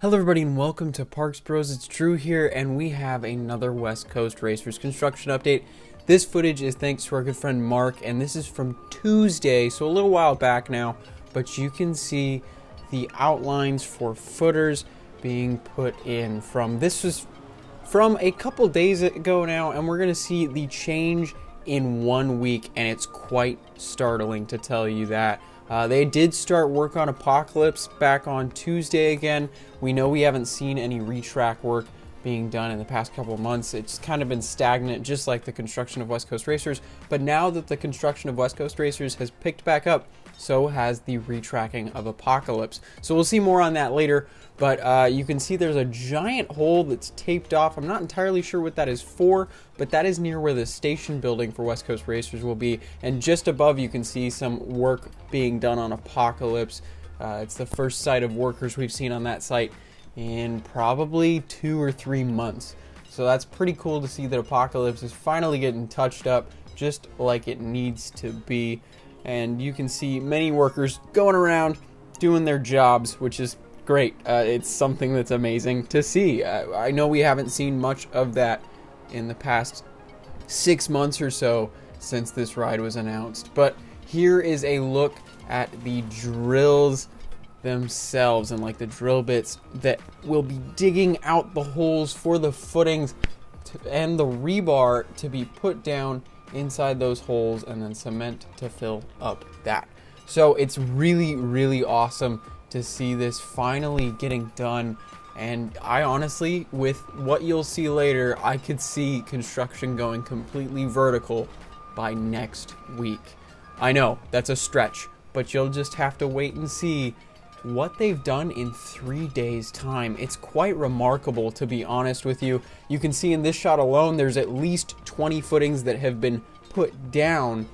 Hello everybody and welcome to Parks Bros. It's Drew here and we have another West Coast Racers construction update. This footage is thanks to our good friend Mark and this is from Tuesday, so a little while back now, but you can see the outlines for footers being put in this was from a couple days ago now, and we're going to see the change in 1 week, and it's quite startling to tell you that. They did start work on Apocalypse back on Tuesday again. We know we haven't seen any retrack work being done in the past couple of months. It's kind of been stagnant, just like the construction of West Coast Racers. But now that the construction of West Coast Racers has picked back up, so has the retracking of Apocalypse. So we'll see more on that later. But you can see there's a giant hole that's taped off. I'm not entirely sure what that is for, but that is near where the station building for West Coast Racers will be. And just above you can see some work being done on Apocalypse. It's the first sight of workers we've seen on that site in probably 2 or 3 months. So that's pretty cool to see that Apocalypse is finally getting touched up just like it needs to be. And you can see many workers going around doing their jobs, which is great. It's something that's amazing to see. I know we haven't seen much of that in the past 6 months or so since this ride was announced. But here is a look at the drills themselves and like the drill bits that will be digging out the holes for the footings and the rebar to be put down inside those holes, and then cement to fill up that. So it's really awesome to see this finally getting done. And I honestly, with what you'll see later, I could see construction going completely vertical by next week. I know that's a stretch, but you'll just have to wait and see what they've done in 3 days time. It's quite remarkable, to be honest with you. You can see in this shot alone there's at least 20 footings that have been put down,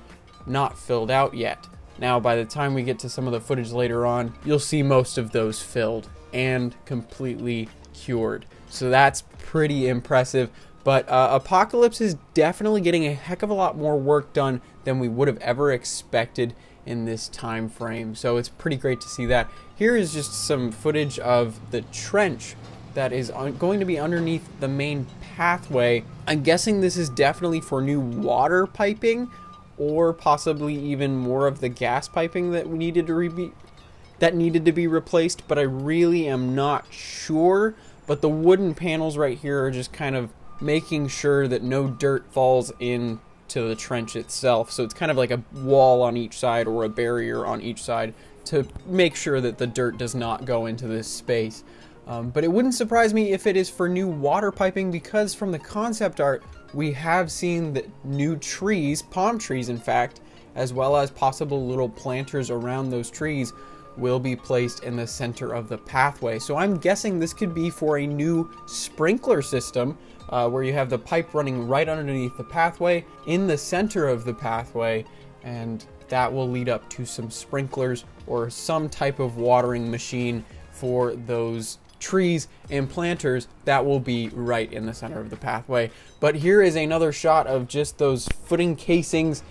not filled out yet. Now by the time we get to some of the footage later on, you'll see most of those filled and completely cured. So that's pretty impressive. But Apocalypse is definitely getting a heck of a lot more work done than we would have ever expected in this time frame. So it's pretty great to see that. Here is just some footage of the trench that is going to be underneath the main pathway. I'm guessing this is definitely for new water piping, or possibly even more of the gas piping that needed to be replaced, but I really am not sure. But the wooden panels right here are just kind of making sure that no dirt falls into the trench itself. So it's kind of like a wall on each side, or a barrier on each side, to make sure that the dirt does not go into this space. But it wouldn't surprise me if it is for new water piping, because from the concept art we have seen that new trees, palm trees in fact, as well as possible little planters around those trees, will be placed in the center of the pathway. So I'm guessing this could be for a new sprinkler system, where you have the pipe running right underneath the pathway in the center of the pathway, and that will lead up to some sprinklers or some type of watering machine for those trees and planters that will be right in the center of the pathway. But here is another shot of just those footing casings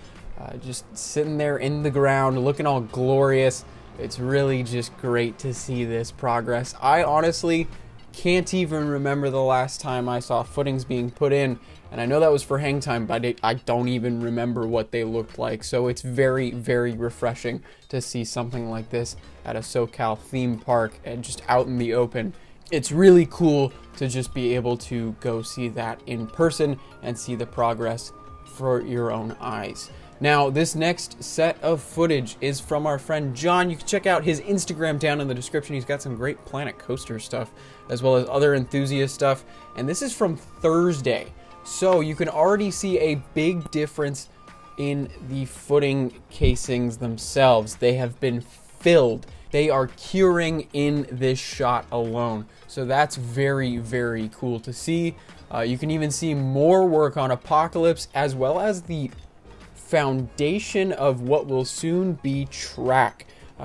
just sitting there in the ground looking all glorious. It's really just great to see this progress. I honestly can't even remember the last time I saw footings being put in, and I know that was for hang time, but I don't even remember what they looked like. So it's very refreshing to see something like this at a SoCal theme park and just out in the open. It's really cool to just be able to go see that in person and see the progress for your own eyes. Now, this next set of footage is from our friend Jon. You can check out his Instagram down in the description. He's got some great Planet Coaster stuff, as well as other enthusiast stuff. And this is from Thursday. So you can already see a big difference in the footing casings themselves. They have been filled. They are curing in this shot alone. So that's very cool to see. You can even see more work on Apocalypse, as well as the foundation of what will soon be track.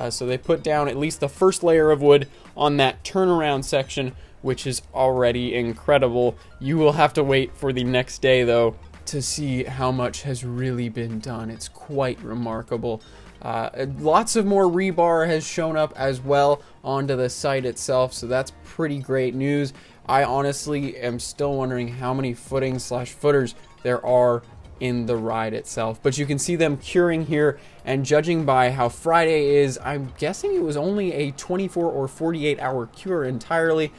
So they put down at least the first layer of wood on that turnaround section, which is already incredible. You will have to wait for the next day though to see how much has really been done. It's quite remarkable. Lots of more rebar has shown up as well onto the site itself, so that's pretty great news. I honestly am still wondering how many footings / footers there are in the ride itself, but you can see them curing here, and judging by how Friday is, I'm guessing it was only a 24 or 48 hour cure entirely,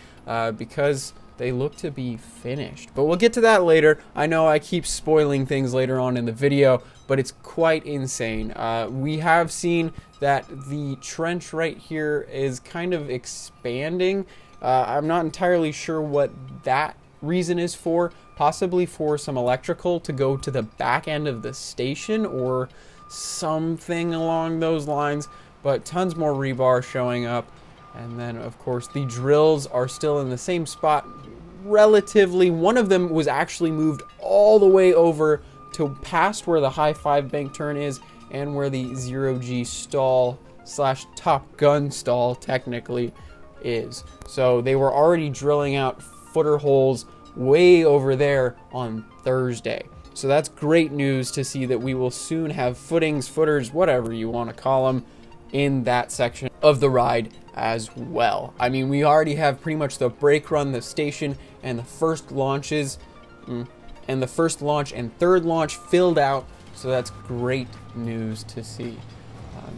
because they look to be finished. But we'll get to that later. I know I keep spoiling things later on in the video, but it's quite insane. We have seen that the trench right here is kind of expanding. I'm not entirely sure what that reason is for. Possibly for some electrical to go to the back end of the station or something along those lines. But tons more rebar showing up. And then, of course, the drills are still in the same spot relatively. One of them was actually moved all the way over to past where the high 5 bank turn is and where the 0G stall / Top Gun stall technically is. So they were already drilling out footer holes way over there on Thursday. So that's great news to see that we will soon have footings, footers, whatever you want to call them, in that section of the ride as well. I mean, we already have pretty much the brake run, the station, and the first launches, and the first launch and third launch filled out. So that's great news to see.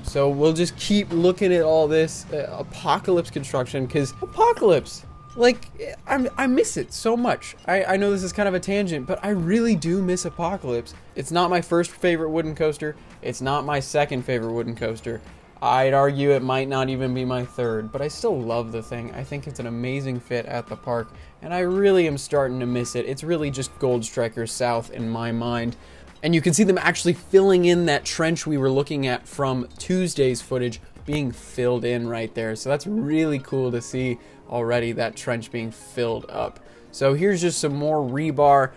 So we'll just keep looking at all this Apocalypse construction, because Apocalypse, like, I miss it so much. I know this is kind of a tangent, but I really do miss Apocalypse. It's not my first favorite wooden coaster. It's not my second favorite wooden coaster. I'd argue it might not even be my third, but I still love the thing. I think it's an amazing fit at the park, and I really am starting to miss it. It's really just Gold Striker South in my mind. And you can see them actually filling in that trench we were looking at from Tuesday's footage being filled in right there. So that's really cool to see already, that trench being filled up. So here's just some more rebar.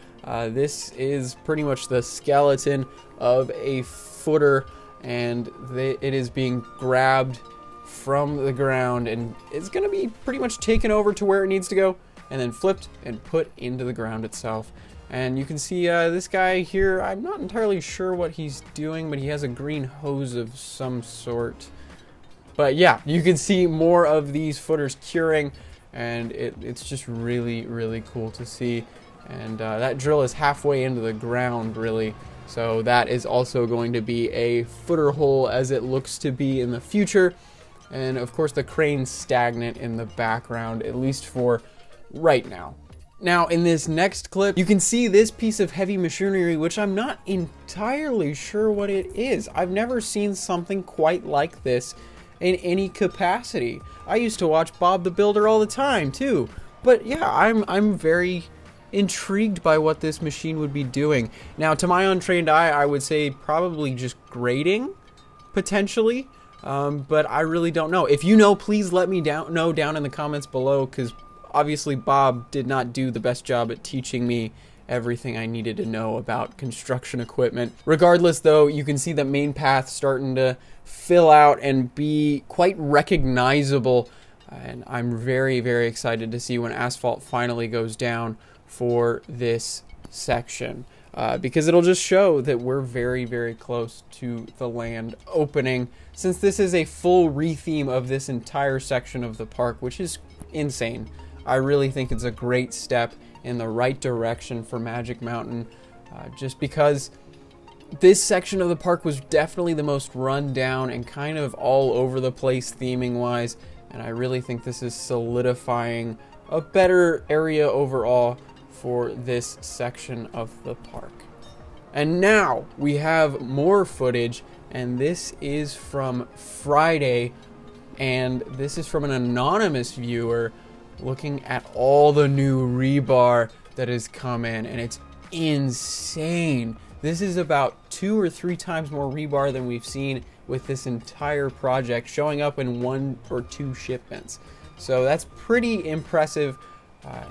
This is pretty much the skeleton of a footer, and it is being grabbed from the ground, and it's going to be pretty much taken over to where it needs to go and then flipped and put into the ground itself. And you can see this guy here, I'm not entirely sure what he's doing, but he has a green hose of some sort. But yeah, you can see more of these footers curing, and it's just really, really cool to see. And that drill is halfway into the ground, really. So that is also going to be a footer hole as it looks to be in the future. And of course the crane's stagnant in the background, at least for right now. Now in this next clip, you can see this piece of heavy machinery, which I'm not entirely sure what it is. I've never seen something quite like this in any capacity. I used to watch Bob the Builder all the time too. But yeah, I'm very intrigued by what this machine would be doing. Now, to my untrained eye, I would say probably just grading, potentially, but I really don't know. If you know, please let me know down in the comments below, because obviously Bob did not do the best job at teaching me everything I needed to know about construction equipment. Regardless though, you can see the main path starting to fill out and be quite recognizable, and I'm very, very excited to see when asphalt finally goes down for this section, because it'll just show that we're very, very close to the land opening, since this is a full retheme of this entire section of the park, which is insane. I really think it's a great step in the right direction for Magic Mountain, just because this section of the park was definitely the most run down and kind of all over the place theming wise, and I really think this is solidifying a better area overall for this section of the park. And now we have more footage, and this is from Friday, and this is from an anonymous viewer looking at all the new rebar that has come in, and it's insane. This is about 2 or 3 times more rebar than we've seen with this entire project showing up in 1 or 2 shipments. So that's pretty impressive.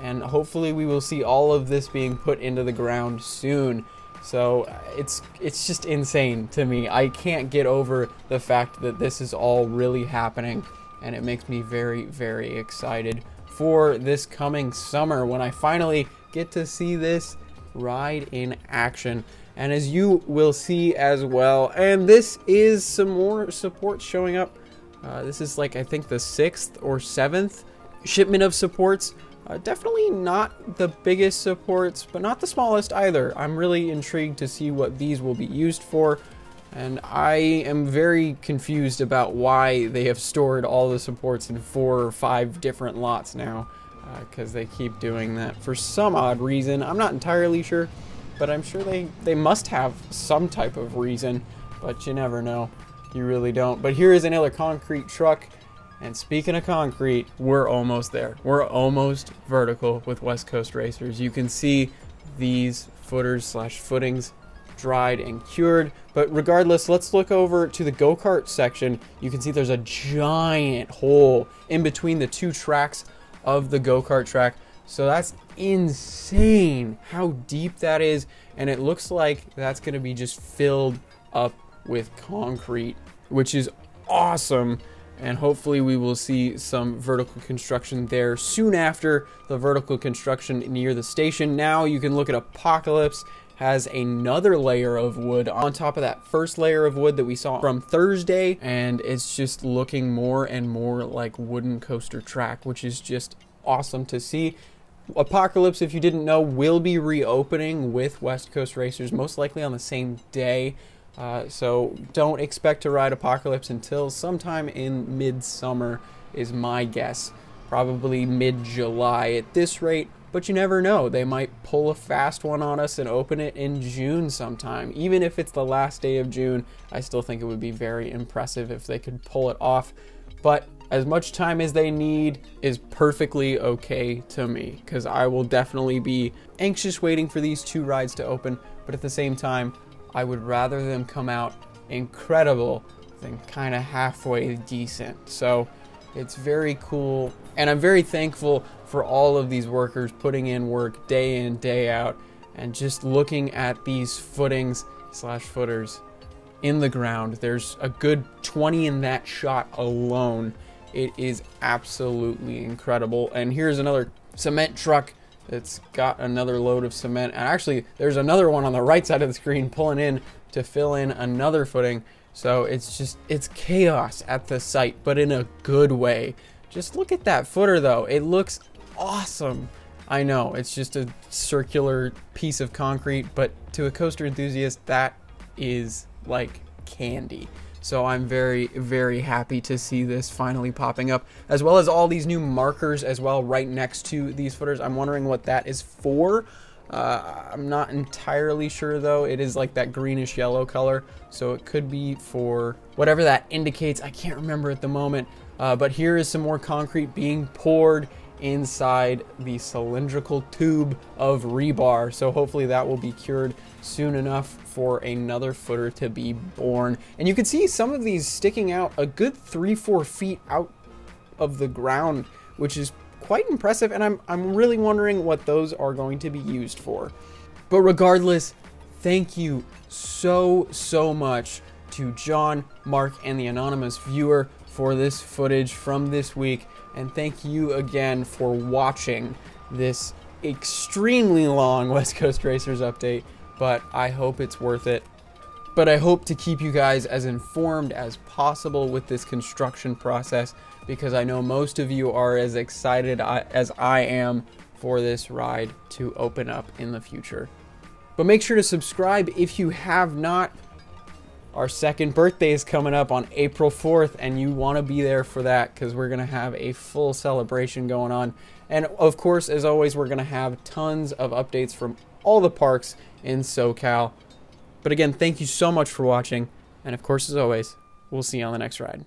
And hopefully we will see all of this being put into the ground soon. So it's just insane to me. I can't get over the fact that this is all really happening, and it makes me very, very excited for this coming summer when I finally get to see this ride in action. And as you will see as well, and this is some more supports showing up. This is like, I think, the 6th or 7th shipment of supports. Definitely not the biggest supports, but not the smallest either. I'm really intrigued to see what these will be used for. And I am very confused about why they have stored all the supports in 4 or 5 different lots now. Because they keep doing that for some odd reason. I'm not entirely sure, but I'm sure they must have some type of reason, but you never know. You really don't. But here is another concrete truck, and speaking of concrete, we're almost there. We're almost vertical with West Coast Racers. You can see these footers/footings dried and cured, but regardless, let's look over to the go-kart section. You can see there's a giant hole in between the 2 tracks of the go-kart track. So that's insane how deep that is, and it looks like that's going to be just filled up with concrete, which is awesome. And hopefully we will see some vertical construction there soon after the vertical construction near the station. Now you can look at Apocalypse has another layer of wood on top of that first layer of wood that we saw from Thursday, and it's just looking more and more like wooden coaster track, which is just awesome to see. Apocalypse, if you didn't know, will be reopening with West Coast Racers, most likely on the same day. So don't expect to ride Apocalypse until sometime in mid-summer is my guess. Probably mid-July at this rate, but you never know. They might pull a fast one on us and open it in June sometime. Even if it's the last day of June, I still think it would be very impressive if they could pull it off. But as much time as they need is perfectly okay to me, because I will definitely be anxious waiting for these 2 rides to open, but at the same time, I would rather them come out incredible than kind of halfway decent. So it's very cool, and I'm very thankful for all of these workers putting in work day in, day out, and just looking at these footings/footers in the ground. There's a good 20 in that shot alone. It is absolutely incredible. And here's another cement truck that's got another load of cement. And actually, there's another one on the right side of the screen pulling in to fill in another footing. So it's chaos at the site, but in a good way. Just look at that footer though. It looks awesome. I know, it's just a circular piece of concrete, but to a coaster enthusiast, that is like candy. So I'm very, very happy to see this finally popping up, as well as all these new markers as well right next to these footers. I'm wondering what that is for. I'm not entirely sure though. It is like that greenish yellow color, so it could be for whatever that indicates. I can't remember at the moment, but here is some more concrete being poured inside the cylindrical tube of rebar. So hopefully that will be cured soon enough for another footer to be born. And you can see some of these sticking out a good 3-4 feet out of the ground, which is quite impressive, and I'm really wondering what those are going to be used for. But regardless, thank you so much to Jon, Mark, and the anonymous viewer for this footage from this week, and thank you again for watching this extremely long West Coast Racers update, but I hope it's worth it. But I hope to keep you guys as informed as possible with this construction process, because I know most of you are as excited as I am for this ride to open up in the future. But make sure to subscribe if you have not. Our second birthday is coming up on April 4th, and you want to be there for that, because we're going to have a full celebration going on. And of course, as always, we're going to have tons of updates from all the parks in SoCal. But again, thank you so much for watching, and of course, as always, we'll see you on the next ride.